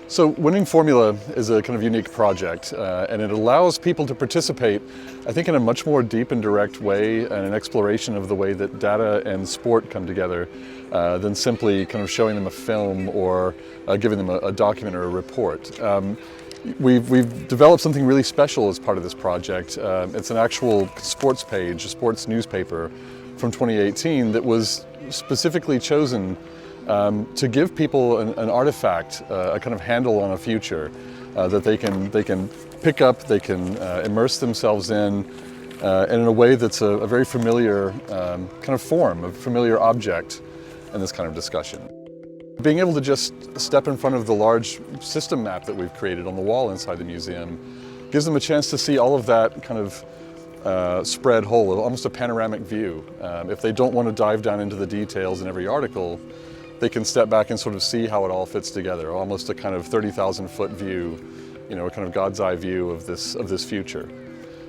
So winning formula is a kind of unique project, and it allows people to participate, I think, in a much more deep and direct way and an exploration of the way that data and sport come together than simply kind of showing them a film or giving them a document or a report. We've developed something really special as part of this project. It's an actual sports page, a sports newspaper from 2018 that was specifically chosen to give people an artifact, a kind of handle on a future that they can pick up, they can immerse themselves in, and in a way that's a very familiar kind of form, a familiar object in this kind of discussion. Being able to just step in front of the large system map that we've created on the wall inside the museum gives them a chance to see all of that kind of spread whole, almost a panoramic view. If they don't want to dive down into the details in every article, they can step back and sort of see how it all fits together, almost a kind of 30,000-foot view, you know, a kind of God's eye view of this future.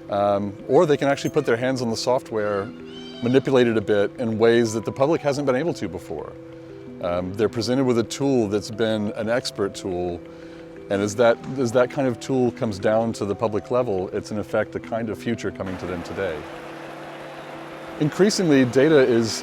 Or they can actually put their hands on the software, manipulate it a bit in ways that the public hasn't been able to before. They're presented with a tool that's been an expert tool, and as that kind of tool comes down to the public level, it's in effect the kind of future coming to them today. Increasingly, data is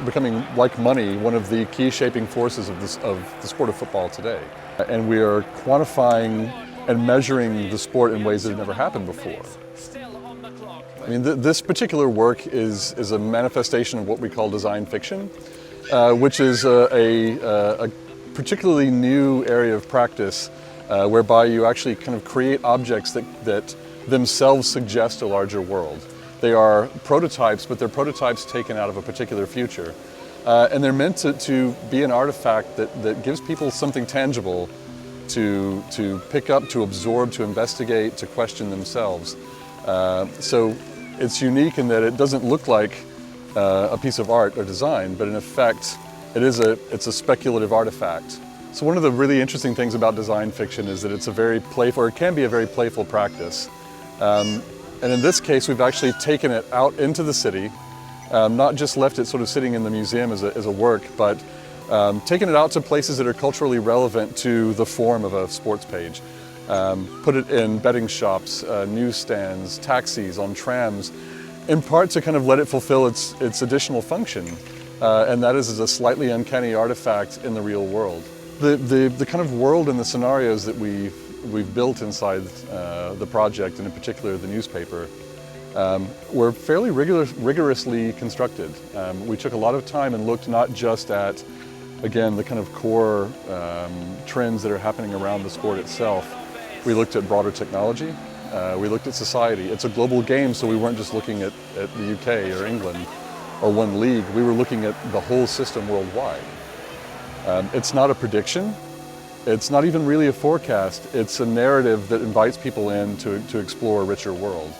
becoming, like money, one of the key shaping forces of the sport of football today. And we are quantifying and measuring the sport in ways that have never happened before. I mean, this particular work is a manifestation of what we call design fiction, which is a particularly new area of practice whereby you actually kind of create objects that themselves suggest a larger world. They are prototypes, but they're prototypes taken out of a particular future. And they're meant to be an artifact that gives people something tangible to pick up, to absorb, to investigate, to question themselves. So it's unique in that it doesn't look like a piece of art or design, but in effect, it's a speculative artifact. So one of the really interesting things about design fiction is that it's a very playful, or it can be a very playful practice. And in this case, we've actually taken it out into the city, not just left it sort of sitting in the museum as a work, but taken it out to places that are culturally relevant to the form of a sports page. Put it in betting shops, newsstands, taxis, on trams, in part to kind of let it fulfill its additional function, and that is as a slightly uncanny artifact in the real world. The kind of world and the scenarios that we've built inside the project, and in particular the newspaper, were fairly rigorously constructed. We took a lot of time and looked not just at, again, the kind of core trends that are happening around the sport itself. We looked at broader technology. We looked at society. It's a global game, so we weren't just looking at the UK or England or one league. We were looking at the whole system worldwide. It's not a prediction. It's not even really a forecast. It's a narrative that invites people in to explore a richer world.